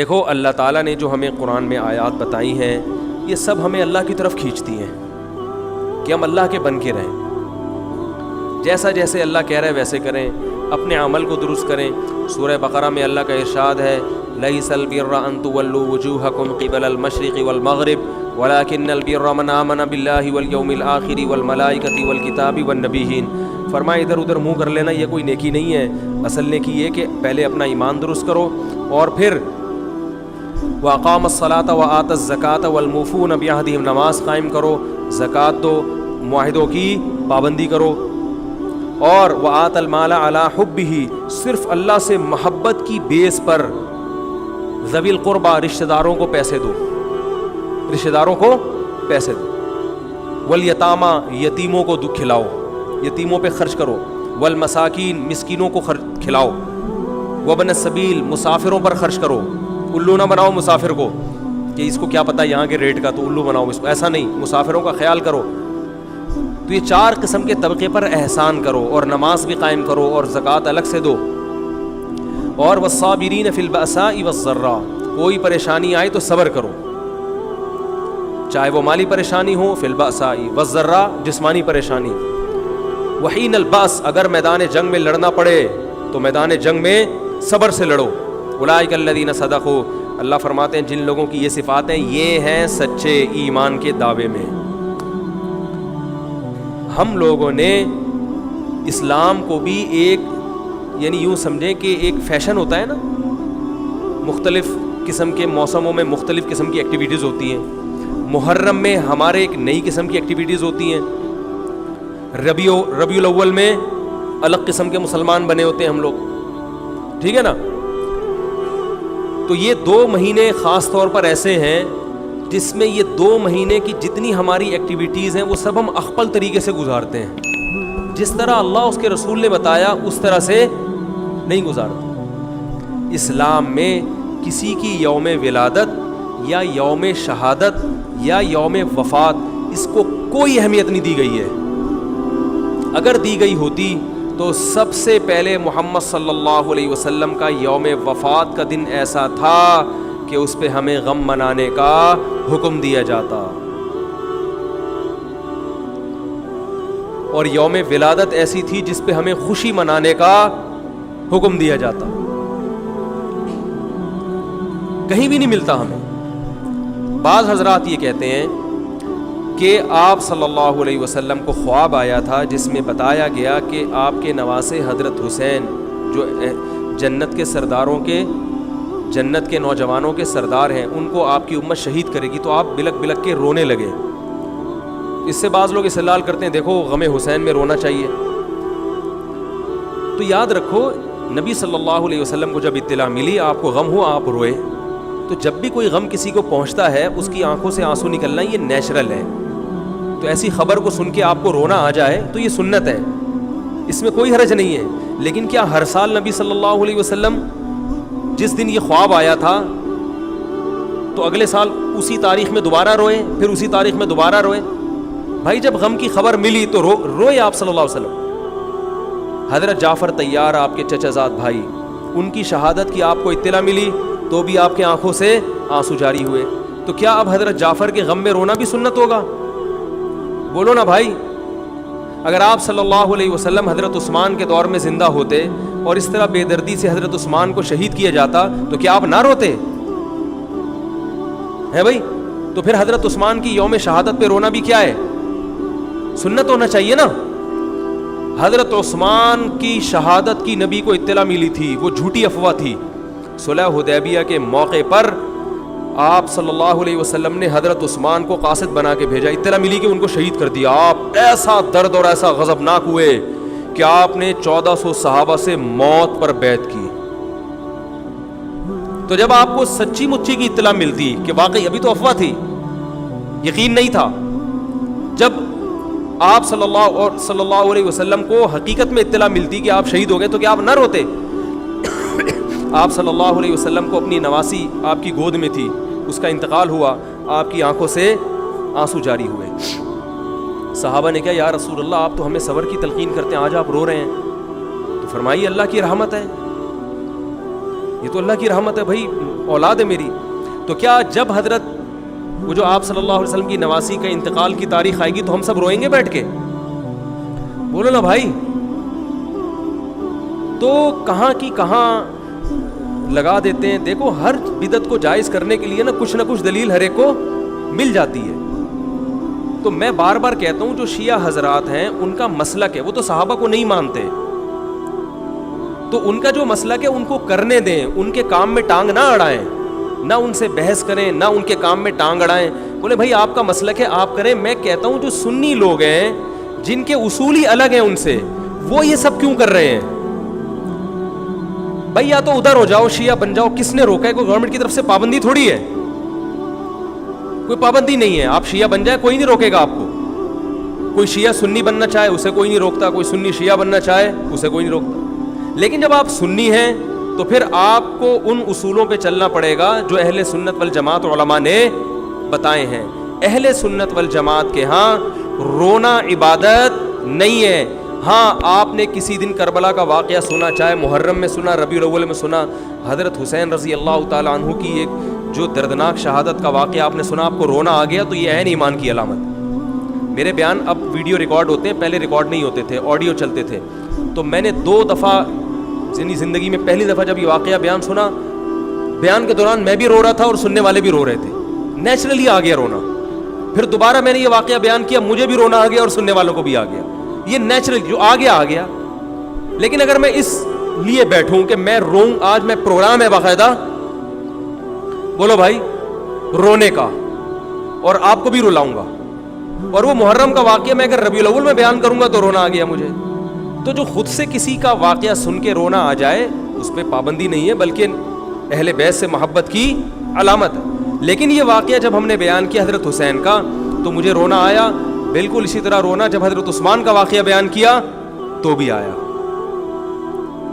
دیکھو اللہ تعالیٰ نے جو ہمیں قرآن میں آیات بتائی ہیں یہ سب ہمیں اللہ کی طرف کھینچتی ہیں کہ ہم اللہ کے بن کے رہیں، جیسا جیسے اللہ کہہ رہا ہے ویسے کریں، اپنے عمل کو درست کریں۔ سورہ بقرہ میں اللہ کا ارشاد ہے لیس البر ان تولوا وجوہکم قبل المشرق والمغرب ولکن البر من آمن باللہ والیوم الآخر والملائکۃ والکتاب والنبیین۔ فرمایا ادھر ادھر منہ کر لینا یہ کوئی نیکی نہیں ہے، اصل نیکی یہ کہ پہلے اپنا ایمان درست کرو اور پھر وَأَقَامَ الصَّلَاةَ وَآتَى الزَّكَاةَ وَالْمُوفُونَ بِعَهْدِهِمْ، نماز قائم کرو، زکوٰۃ دو، معاہدوں کی پابندی کرو، اور وَآتَى الْمَالَ عَلَى حُبِّهِ، صرف اللہ سے محبت کی بیس پر ذوی القربہ رشتہ داروں کو پیسے دو، رشتہ داروں کو پیسے دو، والیتامى یتیموں کو کھلاؤ، یتیموں پہ خرچ کرو، والمساکین مسکینوں کو کھلاؤ، وابن السبیل مسافروں پر خرچ کرو، الو نہ بناؤ مسافر کو کہ اس کو کیا پتہ یہاں کے ریٹ کا تو الو بناؤ اس کو، ایسا نہیں، مسافروں کا خیال کرو۔ تو یہ 4 قسم کے طبقے پر احسان کرو، اور نماز بھی قائم کرو اور زکوٰۃ الگ سے دو، اور والصابرین فی البأساء والضراء، کوئی پریشانی آئے تو صبر کرو، چاہے وہ مالی پریشانی ہو، فی البأساء والضراء جسمانی پریشانی، وحین البأس اگر میدان جنگ میں لڑنا پڑے تو میدان جنگ میں صبر سے لڑو، اولئک الذین صدقوا، اللہ فرماتے ہیں جن لوگوں کی یہ صفات ہیں یہ ہیں سچے ایمان کے دعوے میں۔ ہم لوگوں نے اسلام کو بھی ایک یعنی یوں سمجھیں کہ ایک فیشن ہوتا ہے نا، مختلف قسم کے موسموں میں مختلف قسم کی ایکٹیویٹیز ہوتی ہیں، محرم میں ہمارے ایک نئی قسم کی ایکٹیویٹیز ہوتی ہیں، ربیع الاول میں الگ قسم کے مسلمان بنے ہوتے ہیں ہم لوگ، ٹھیک ہے نا۔ تو یہ 2 مہینے خاص طور پر ایسے ہیں جس میں یہ 2 مہینے کی جتنی ہماری ایکٹیویٹیز ہیں وہ سب ہم اخپل طریقے سے گزارتے ہیں، جس طرح اللہ اس کے رسول نے بتایا اس طرح سے نہیں گزارتے۔ اسلام میں کسی کی یوم ولادت یا یوم شہادت یا یوم وفات اس کو کوئی اہمیت نہیں دی گئی ہے، اگر دی گئی ہوتی تو سب سے پہلے محمد صلی اللہ علیہ وسلم کا یوم وفات کا دن ایسا تھا کہ اس پہ ہمیں غم منانے کا حکم دیا جاتا، اور یوم ولادت ایسی تھی جس پہ ہمیں خوشی منانے کا حکم دیا جاتا۔ کہیں بھی نہیں ملتا ہمیں۔ بعض حضرات یہ کہتے ہیں کہ آپ صلی اللہ علیہ وسلم کو خواب آیا تھا جس میں بتایا گیا کہ آپ کے نواسے حضرت حسین جو جنت کے سرداروں کے جنت کے نوجوانوں کے سردار ہیں ان کو آپ کی امت شہید کرے گی، تو آپ بلک بلک کے رونے لگے۔ اس سے بعض لوگ استدلال کرتے ہیں دیکھو غم حسین میں رونا چاہیے، تو یاد رکھو نبی صلی اللہ علیہ وسلم کو جب اطلاع ملی آپ کو غم ہوا آپ روئے، تو جب بھی کوئی غم کسی کو پہنچتا ہے اس کی آنکھوں سے آنسو نکلنا یہ نیچرل ہے، تو ایسی خبر کو سن کے آپ کو رونا آ جائے تو یہ سنت ہے، اس میں کوئی حرج نہیں ہے۔ لیکن کیا ہر سال نبی صلی اللہ علیہ وسلم جس دن یہ خواب آیا تھا تو اگلے سال اسی تاریخ میں دوبارہ روئے، پھر اسی تاریخ میں دوبارہ روئے؟ بھائی جب غم کی خبر ملی تو روئے آپ صلی اللہ علیہ وسلم۔ حضرت جعفر طیار آپ کے چچا زاد بھائی، ان کی شہادت کی آپ کو اطلاع ملی تو بھی آپ کے آنکھوں سے آنسو جاری ہوئے، تو کیا اب حضرت جعفر کے غم میں رونا بھی سنت ہوگا؟ بولو نا بھائی۔ اگر آپ صلی اللہ علیہ وسلم حضرت عثمان کے دور میں زندہ ہوتے اور اس طرح بے دردی سے حضرت عثمان کو شہید کیا جاتا تو کیا آپ نہ روتے ہیں بھائی؟ تو پھر حضرت عثمان کی یوم شہادت پہ رونا بھی کیا ہے؟ سنت ہونا چاہیے نا۔ حضرت عثمان کی شہادت کی نبی کو اطلاع ملی تھی، وہ جھوٹی افواہ تھی۔ صلح حدیبیہ کے موقع پر آپ صلی اللہ علیہ وسلم نے حضرت عثمان کو قاصد بنا کے بھیجا، اطلاع ملی کہ ان کو شہید کر دیا۔ آپ ایسا درد اور ایسا غضبناک ہوئے کہ آپ نے 1400 صحابہ سے موت پر بیعت کی۔ تو جب آپ کو سچی مچی کی اطلاع ملتی کہ واقعی ابھی تو افواہ تھی، یقین نہیں تھا، جب آپ صلی اللہ علیہ وسلم کو حقیقت میں اطلاع ملتی کہ آپ شہید ہو گئے تو کیا آپ نہ روتے؟ آپ صلی اللہ علیہ وسلم کو اپنی نواسی آپ کی گود میں تھی، اس کا انتقال ہوا، آپ کی آنکھوں سے آنسو جاری ہوئے۔ صحابہ نے کہا یا رسول اللہ آپ تو ہمیں صبر کی تلقین کرتے ہیں، آج آپ رو رہے ہیں، تو فرمائیے اللہ کی رحمت ہے، یہ تو اللہ کی رحمت ہے بھائی، اولاد ہے میری. تو کیا جب حضرت وہ جو آپ صلی اللہ علیہ وسلم کی نواسی کا انتقال کی تاریخ آئے گی تو ہم سب روئیں گے بیٹھ کے؟ بولو نا بھائی. تو کہاں کی کہاں لگا دیتے ہیں. دیکھو ہر بدعت کو جائز کرنے کے لیے نا کچھ دلیل ہر ایک کو مل جاتی ہے. تو میں بار بار کہتا ہوں جو شیعہ حضرات ہیں ان کا مسلک ہے، وہ تو صحابہ کو نہیں مانتے، تو ان کا جو مسلک ہے ان کو کرنے دیں، ان کے کام میں ٹانگ نہ اڑائیں، نہ ان سے بحث کریں، نہ ان کے کام میں ٹانگ اڑائیں. بولے بھائی آپ کا مسلک ہے آپ کریں. میں کہتا ہوں جو سنی لوگ ہیں جن کے اصول ہی الگ ہیں ان سے، وہ یہ سب کیوں کر رہے ہیں؟ بھائی یا تو ادھر ہو جاؤ، شیعہ بن جاؤ. کس نے روکا ہے؟ کوئی گورنمنٹ کی طرف سے پابندی تھوڑی ہے، کوئی پابندی نہیں ہے. آپ شیعہ بن جائے کوئی نہیں روکے گا آپ کو. کوئی شیعہ سنی بننا چاہے اسے کوئی نہیں روکتا، کوئی سنی شیعہ بننا چاہے اسے کوئی نہیں روکتا. لیکن جب آپ سنی ہیں تو پھر آپ کو ان اصولوں پہ چلنا پڑے گا جو اہل سنت والجماعت علماء نے بتائے ہیں. اہل سنت والجماعت کے ہاں رونا عبادت نہیں ہے. ہاں آپ نے کسی دن کربلا کا واقعہ سنا، چاہے محرم میں سنا، ربیع الاول میں سنا، حضرت حسین رضی اللہ تعالیٰ عنہ کی ایک جو دردناک شہادت کا واقعہ آپ نے سنا، آپ کو رونا آ گیا، تو یہ عین ایمان کی علامت. میرے بیان اب ویڈیو ریکارڈ ہوتے ہیں، پہلے ریکارڈ نہیں ہوتے تھے، آڈیو چلتے تھے. تو میں نے 2 دفعہ زندگی میں پہلی دفعہ جب یہ واقعہ بیان سنا، بیان کے دوران میں بھی رو رہا تھا اور سننے والے بھی رو رہے تھے. نیچرلی آ گیا رونا. پھر دوبارہ میں نے یہ واقعہ بیان کیا، مجھے بھی رونا آ گیا اور سننے والوں کو بھی آ گیا. یہ نیچرل جو آ گیا. لیکن اگر میں اس لیے بیٹھوں کہ میں روؤں، آج میں پروگرام ہے باقاعدہ، بولو بھائی، رونے کا، اور آپ کو بھی رلاؤں گا. اور وہ محرم کا واقعہ میں اگر ربیع الاول میں بیان کروں گا تو رونا آ گیا مجھے. تو جو خود سے کسی کا واقعہ سن کے رونا آ جائے اس پہ پابندی نہیں ہے، بلکہ اہل بیت سے محبت کی علامت ہے. لیکن یہ واقعہ جب ہم نے بیان کیا حضرت حسین کا تو مجھے رونا آیا. بالکل اسی طرح رونا جب حضرت عثمان کا واقعہ بیان کیا تو بھی آیا.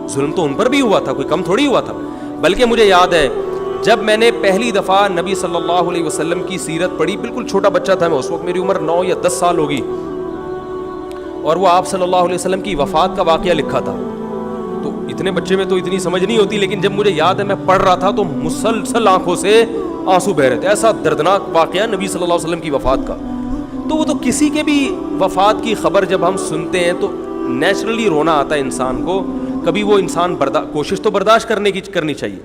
ظلم تو ان پر بھی ہوا تھا، کوئی کم تھوڑی ہوا تھا. بلکہ مجھے یاد ہے جب میں نے پہلی دفعہ نبی صلی اللہ علیہ وسلم کی سیرت پڑھی، بالکل چھوٹا بچہ تھا میں اس وقت، میری عمر 9 یا 10 سال ہوگی، اور وہ آپ صلی اللہ علیہ وسلم کی وفات کا واقعہ لکھا تھا. تو اتنے بچے میں تو اتنی سمجھ نہیں ہوتی، لیکن جب مجھے یاد ہے میں پڑھ رہا تھا تو مسلسل آنکھوں سے آنسو بہ رہے تھے. ایسا دردناک واقعہ نبی صلی اللہ علیہ وسلم کی وفات کا. تو وہ تو کسی کے بھی وفات کی خبر جب ہم سنتے ہیں تو نیچرلی رونا آتا ہے انسان کو. کبھی وہ انسان کوشش تو برداشت کرنی چاہیے.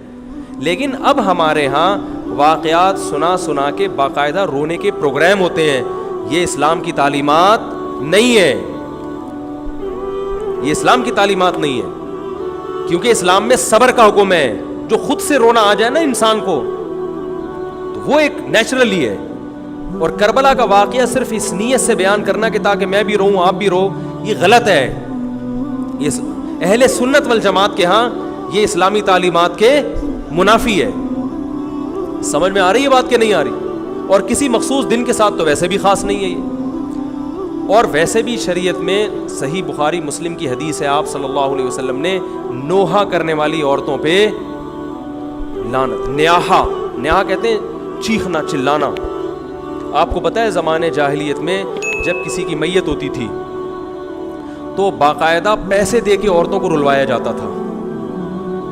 لیکن اب ہمارے ہاں واقعات سنا کے باقاعدہ رونے کے پروگرام ہوتے ہیں. یہ اسلام کی تعلیمات نہیں ہے، یہ اسلام کی تعلیمات نہیں ہے. کیونکہ اسلام میں صبر کا حکم ہے. جو خود سے رونا آ جائے نا انسان کو تو وہ ایک نیچرلی ہے. اور کربلا کا واقعہ صرف اس نیت سے بیان کرنا کہ تاکہ میں بھی روؤں آپ بھی رو، یہ غلط ہے. یہ اہل سنت والجماعت کے ہاں یہ اسلامی تعلیمات کے منافی ہے. سمجھ میں آ رہی ہے بات کہ نہیں آ رہی؟ اور کسی مخصوص دن کے ساتھ تو ویسے بھی خاص نہیں ہے یہ. اور ویسے بھی شریعت میں صحیح بخاری مسلم کی حدیث ہے، آپ صلی اللہ علیہ وسلم نے نوحہ کرنے والی عورتوں پہ لعنت. نیاحہ کہتے ہیں چیخنا، چلانا. آپ کو پتہ ہے زمانے جاہلیت میں جب کسی کی میت ہوتی تھی تو باقاعدہ پیسے دے کے عورتوں کو رلوایا جاتا تھا.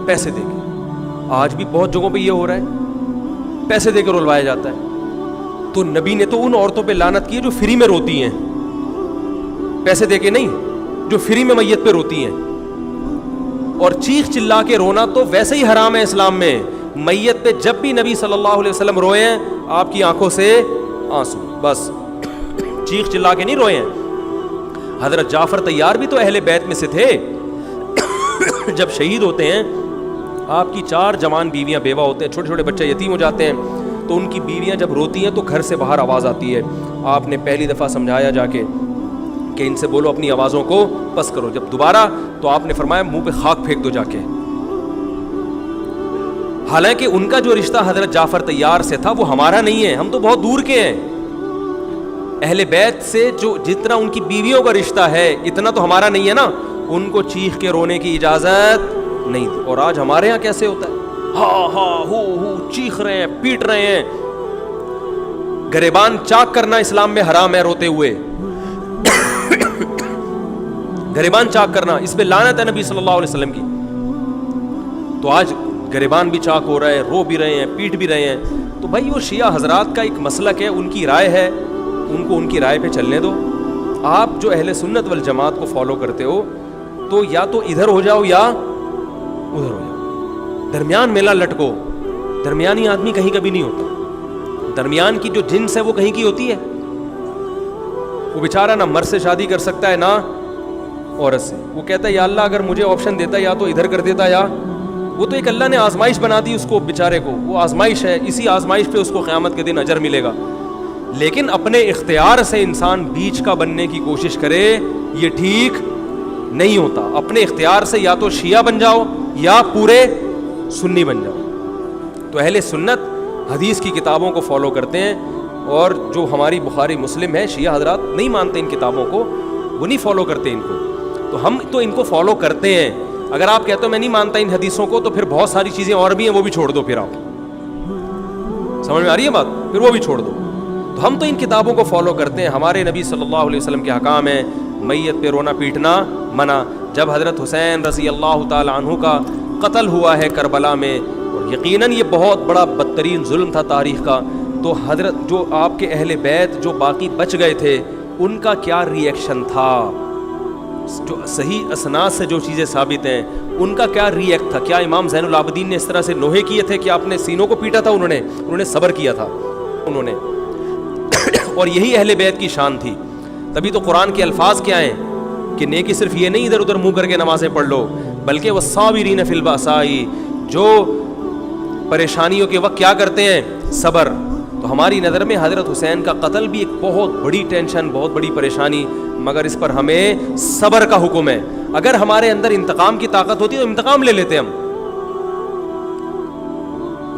پیسے دے کے. آج بھی بہت جگہوں پہ یہ ہو رہا ہے، پیسے دے کے رلوایا جاتا ہے. تو نبی نے تو ان عورتوں پہ لعنت کی ہے جو فری میں روتی ہیں، پیسے دے کے نہیں، جو فری میں میت پہ روتی ہیں. اور چیخ چلا کے رونا تو ویسے ہی حرام ہے اسلام میں. میت پہ جب بھی نبی صلی اللہ علیہ وسلم روئے ہیں آپ کی آنکھوں سے آنسو، بس چیخ چلا کے نہیں روئے ہیں. حضرت جعفر طیار بھی تو اہل بیت میں سے تھے. جب شہید ہوتے ہیں آپ کی 4 جوان بیویاں بیوہ ہوتے ہیں، چھوٹے چھوٹے بچے یتیم ہو جاتے ہیں، تو ان کی بیویاں جب روتی ہیں تو گھر سے باہر آواز آتی ہے. آپ نے پہلی دفعہ سمجھایا جا کے کہ ان سے بولو اپنی آوازوں کو پس کرو. جب دوبارہ تو آپ نے فرمایا منہ پہ خاک پھینک دو جا کے. حالانکہ ان کا جو رشتہ حضرت جعفر طیار سے تھا وہ ہمارا نہیں ہے، ہم تو بہت دور کے ہیں. اہل بیت سے جو جتنا ان کی بیویوں کا رشتہ ہے اتنا تو ہمارا نہیں ہے نا. ان کو چیخ کے رونے کی اجازت نہیں تھی. اور آج ہمارے یہاں کیسے ہوتا ہے؟ ہو چیخ رہے ہیں، پیٹ رہے ہیں. گریبان چاک کرنا اسلام میں حرام ہے روتے ہوئے. گریبان چاک کرنا اس پہ لعنت ہے نبی صلی اللہ علیہ وسلم کی. تو آج گریبان بھی چاک ہو رہا ہے, رو بھی رہے ہیں, پیٹ بھی رہے ہیں. تو بھائی وہ شیعہ حضرات کا ایک مسلک ہے, ان کی رائے ہے, ان کو ان کی رائے پہ چلنے دو. آپ جو اہل سنت والجماعت کو فالو کرتے ہو تو یا تو ادھر ہو جاؤ یا ادھر ہو جاؤ, درمیان میلہ لٹکو. درمیانی آدمی کہیں کبھی نہیں ہوتا. درمیان کی جو جنس ہے وہ کہیں کی ہوتی ہے. وہ بیچارہ نہ مرد سے شادی کر سکتا ہے نہ عورت سے. وہ کہتا ہے یا اللہ اگر مجھے آپشن دیتا یا تو ادھر کر دیتا, یا وہ تو ایک اللہ نے آزمائش بنا دی اس کو بیچارے کو. وہ آزمائش ہے, اسی آزمائش پہ اس کو قیامت کے دن اجر ملے گا. لیکن اپنے اختیار سے انسان بیچ کا بننے کی کوشش کرے, یہ ٹھیک نہیں ہوتا. اپنے اختیار سے یا تو شیعہ بن جاؤ یا پورے سنی بن جاؤ. تو اہل سنت حدیث کی کتابوں کو فالو کرتے ہیں, اور جو ہماری بخاری مسلم ہے شیعہ حضرات نہیں مانتے ان کتابوں کو, وہ نہیں فالو کرتے ان کو. تو ہم تو ان کو فالو کرتے ہیں. اگر آپ کہتے ہو میں نہیں مانتا ان حدیثوں کو, تو پھر بہت ساری چیزیں اور بھی ہیں وہ بھی چھوڑ دو. پھر آپ سمجھ میں آ رہی ہے بات, پھر وہ بھی چھوڑ دو. تو ہم تو ان کتابوں کو فالو کرتے ہیں. ہمارے نبی صلی اللہ علیہ وسلم کے حکام ہیں, میت پہ رونا پیٹنا منع. جب حضرت حسین رضی اللہ تعالی عنہ کا قتل ہوا ہے کربلا میں, اور یقیناً یہ بہت بڑا بدترین ظلم تھا تاریخ کا, تو حضرت جو آپ کے اہل بیت جو باقی بچ گئے تھے ان کا کیا ری ایکشن تھا, جو صحیح اسناد سے جو چیزیں ثابت ہیں ان کا کیا ری ایکٹ تھا. کیا امام زین العابدین نے اس طرح سے نوحے کیے تھے کہ آپ نے سینوں کو پیٹا تھا؟ انہوں نے صبر کیا تھا انہوں نے. اور یہی اہل بیت کی شان تھی. تبھی تو قرآن کے الفاظ کیا ہیں کہ نیکی صرف یہ نہیں ادھر ادھر منہ کر کے نمازیں پڑھ لو, بلکہ والصابرین فی البأساء, جو پریشانیوں کے وقت کیا کرتے ہیں, صبر. تو ہماری نظر میں حضرت حسین کا قتل بھی ایک بہت بڑی ٹینشن, بہت بڑی پریشانی, مگر اس پر ہمیں صبر کا حکم ہے. اگر ہمارے اندر انتقام کی طاقت ہوتی تو انتقام لے لیتے ہم.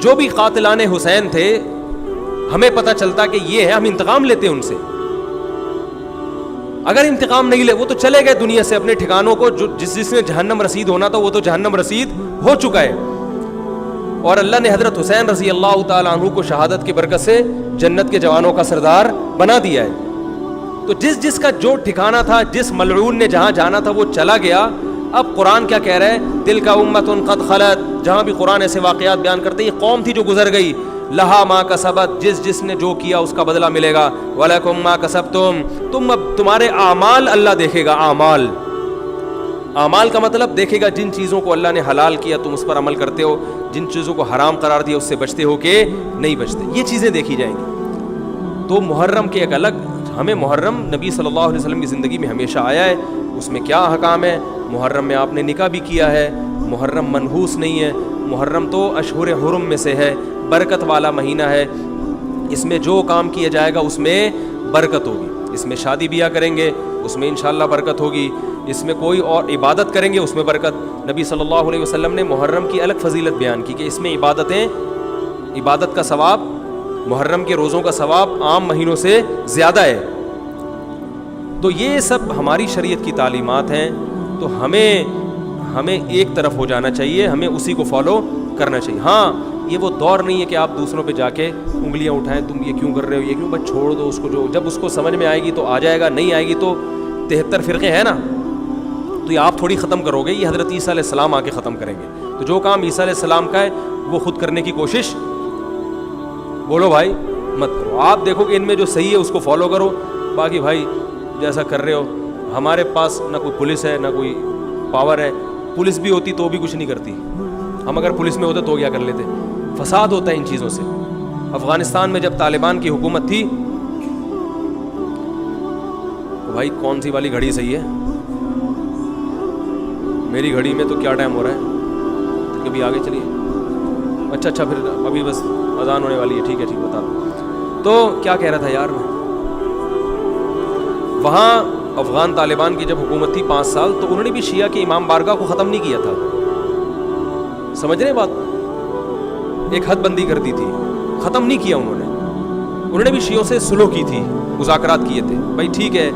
جو بھی قاتلان حسین تھے ہمیں پتہ چلتا کہ یہ ہے, ہم انتقام لیتے ان سے. اگر انتقام نہیں لے, وہ تو چلے گئے دنیا سے اپنے ٹھکانوں کو, جو جس نے جہنم رسید ہونا تھا وہ تو جہنم رسید ہو چکا ہے. اور اللہ نے حضرت حسین رضی اللہ تعالی عنہ کو شہادت کی برکت سے جنت کے جوانوں کا سردار بنا دیا ہے. تو جس کا جو ٹھکانہ تھا, جس ملعون نے جہاں جانا تھا وہ چلا گیا. اب قرآن کیا کہہ رہا ہے, تلک امۃ قد خلت. جہاں بھی قرآن ایسے واقعات بیان کرتے, یہ قوم تھی جو گزر گئی. لہا ما کسبت, جس نے جو کیا اس کا بدلہ ملے گا. ولکم ما کسبتم, اب تمہارے اعمال اللہ دیکھے گا. اعمال کا مطلب دیکھے گا جن چیزوں کو اللہ نے حلال کیا تم اس پر عمل کرتے ہو, جن چیزوں کو حرام قرار دیا اس سے بچتے ہو کہ نہیں بچتے, یہ چیزیں دیکھی جائیں گی. تو محرم کے ایک الگ, ہمیں محرم نبی صلی اللہ علیہ وسلم کی زندگی میں ہمیشہ آیا ہے, اس میں کیا احکام ہے. محرم میں آپ نے نکاح بھی کیا ہے. محرم منحوس نہیں ہے. محرم تو اشہر حرم میں سے ہے, برکت والا مہینہ ہے. اس میں جو کام کیا جائے گا اس میں برکت ہوگی. اس میں شادی بیاہ کریں گے اس میں انشاءاللہ برکت ہوگی. اس میں کوئی اور عبادت کریں گے اس میں برکت. نبی صلی اللہ علیہ وسلم نے محرم کی الگ فضیلت بیان کی کہ اس میں عبادت کا ثواب, محرم کے روزوں کا ثواب عام مہینوں سے زیادہ ہے. تو یہ سب ہماری شریعت کی تعلیمات ہیں. تو ہمیں ایک طرف ہو جانا چاہیے, ہمیں اسی کو فالو کرنا چاہیے. ہاں یہ وہ دور نہیں ہے کہ آپ دوسروں پہ جا کے انگلیاں اٹھائیں, تم یہ کیوں کر رہے ہو, یہ کیوں, بس چھوڑ دو اس کو. جو جب اس کو سمجھ میں آئے گی تو آ جائے گا, نہیں آئے گی تو 73 فرقے ہیں نا, تو یہ آپ تھوڑی ختم کرو گے, یہ حضرت عیسیٰ علیہ السلام آ کے ختم کریں گے. تو جو کام عیسیٰ علیہ السلام کا ہے وہ خود کرنے کی کوشش, بولو بھائی, مت کرو. آپ دیکھو کہ ان میں جو صحیح ہے اس کو فالو کرو. باقی بھائی جیسا کر رہے ہو, ہمارے پاس نہ کوئی پولیس ہے نہ کوئی پاور ہے. پولیس بھی ہوتی تو بھی کچھ نہیں کرتی. ہم اگر پولیس میں ہوتے تو کیا کر لیتے. فساد ہوتا ہے ان چیزوں سے. افغانستان میں جب طالبان کی حکومت تھی تو بھائی کون سی والی گھڑی صحیح ہے, میری گھڑی میں تو کیا ٹائم ہو رہا ہے, کبھی آگے چلیے. اچھا پھر ابھی بس اذان ہونے والی ہے, ٹھیک ہے بتا دو. تو کیا کہہ رہا تھا یار میں, وہاں افغان طالبان کی جب حکومت تھی 5 سال, تو انہوں نے بھی شیعہ کے امام بارگاہ کو ختم نہیں کیا تھا. سمجھ رہے بات, ایک حد بندی کر دی تھی, ختم نہیں کیا انہوں نے بھی شیعوں سے سلو کی تھی, مذاکرات کیے تھے. بھائی ٹھیک ہے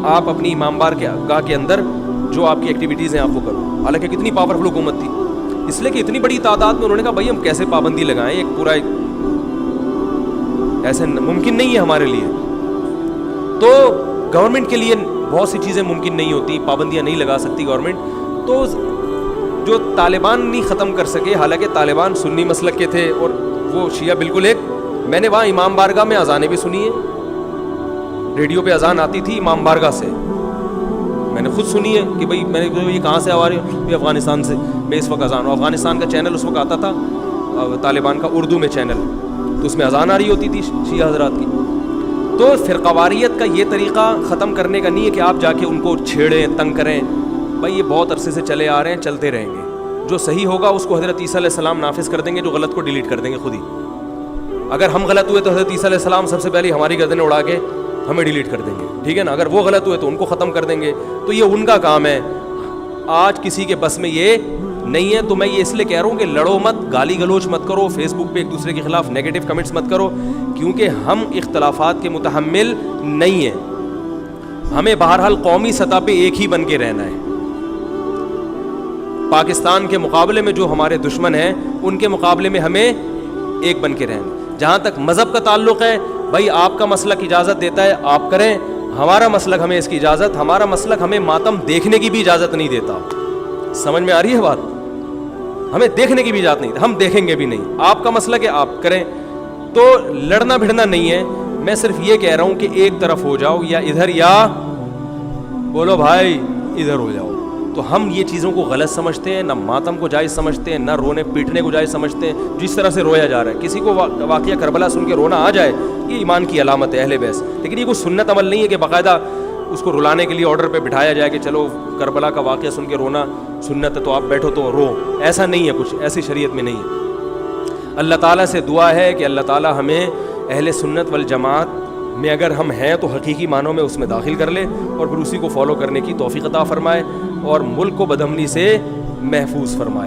آپ اپنی امام بارگاہ کے اندر جو آپ کی ایکٹیویٹیز ہیں آپ وہ کرو. حالانکہ کتنی پاورفل حکومت تھی, اس لیے کہ اتنی بڑی تعداد میں انہوں نے کہا بھائی ہم کیسے پابندی لگائیں, ایک پورا ایسے ممکن نہیں ہے ہمارے لیے. تو گورنمنٹ کے لیے بہت سی چیزیں ممکن نہیں ہوتی, پابندیاں نہیں لگا سکتی گورنمنٹ. تو جو طالبان نہیں ختم کر سکے، حالانکہ طالبان سنی مسلک کے تھے اور وہ شیعہ بالکل ایک. میں نے وہاں امام بارگاہ میں اذانیں بھی سنی ہیں، ریڈیو پہ اذان آتی تھی امام بارگاہ سے، میں نے خود سنی ہے کہ بھائی میں نے یہ کہاں سے آ رہی ہے، افغانستان سے میں اس وقت اذان ہوں. افغانستان کا چینل اس وقت آتا تھا طالبان کا اردو میں چینل، تو اس میں اذان آ رہی ہوتی تھی شیعہ حضرات کی. تو فرقہ واریت کا یہ طریقہ ختم کرنے کا نہیں ہے کہ آپ جا کے ان کو چھیڑیں، تنگ کریں. بھائی یہ بہت عرصے سے چلے آ رہے ہیں، چلتے رہیں گے. جو صحیح ہوگا اس کو حضرت عیسیٰ علیہ السلام نافذ کر دیں گے، جو غلط کو ڈیلیٹ کر دیں گے خود ہی. اگر ہم غلط ہوئے تو حضرت عیسیٰ علیہ السلام سب سے پہلے ہماری گردنیں اڑا کے ہمیں ڈیلیٹ کر دیں گے، ٹھیک ہے نا. اگر وہ غلط ہوئے تو ان کو ختم کر دیں گے. تو یہ ان کا کام ہے، آج کسی کے بس میں یہ نہیں ہے. تو میں یہ اس لیے کہہ رہا ہوں کہ لڑو مت، گالی گلوچ مت کرو، فیس بک پہ ایک دوسرے کے خلاف نیگیٹو کمنٹس مت کرو، کیونکہ ہم اختلافات کے متحمل نہیں ہیں. ہمیں بہرحال قومی سطح پہ ایک ہی بن کے رہنا ہے. پاکستان کے مقابلے میں جو ہمارے دشمن ہیں ان کے مقابلے میں ہمیں ایک بن کے رہنا. جہاں تک مذہب کا تعلق ہے، بھائی آپ کا مسلک اجازت دیتا ہے آپ کریں، ہمارا مسلک ہمیں اس کی اجازت، ہمارا مسلک ہمیں ماتم دیکھنے کی بھی اجازت نہیں دیتا. سمجھ میں آ رہی ہے بات؟ ہمیں دیکھنے کی بھی اجازت نہیں، ہم دیکھیں گے بھی نہیں. آپ کا مسلک ہے آپ کریں. تو لڑنا بھڑنا نہیں ہے. میں صرف یہ کہہ رہا ہوں کہ ایک طرف ہو جاؤ، یا ادھر یا بولو بھائی ادھر ہو جاؤ. تو ہم یہ چیزوں کو غلط سمجھتے ہیں، نہ ماتم کو جائز سمجھتے ہیں، نہ رونے پیٹنے کو جائز سمجھتے ہیں. جس طرح سے رویا جا رہا ہے، کسی کو واقعہ کربلا سن کے رونا آ جائے، یہ ایمان کی علامت ہے اہل بیت. لیکن یہ کوئی سنت عمل نہیں ہے کہ باقاعدہ اس کو رلانے کے لیے آرڈر پہ بٹھایا جائے کہ چلو کربلا کا واقعہ سن کے رونا سنت ہے تو آپ بیٹھو تو رو. ایسا نہیں ہے، کچھ ایسی شریعت میں نہیں ہے. اللہ تعالیٰ سے دعا ہے کہ اللہ تعالیٰ ہمیں اہل سنت والجماعت میں اگر ہم ہیں تو حقیقی معنوں میں اس میں داخل کر لے، اور پھر اسی کو فالو کرنے کی توفیق عطا فرمائے، اور ملک کو بدامنی سے محفوظ فرمائے.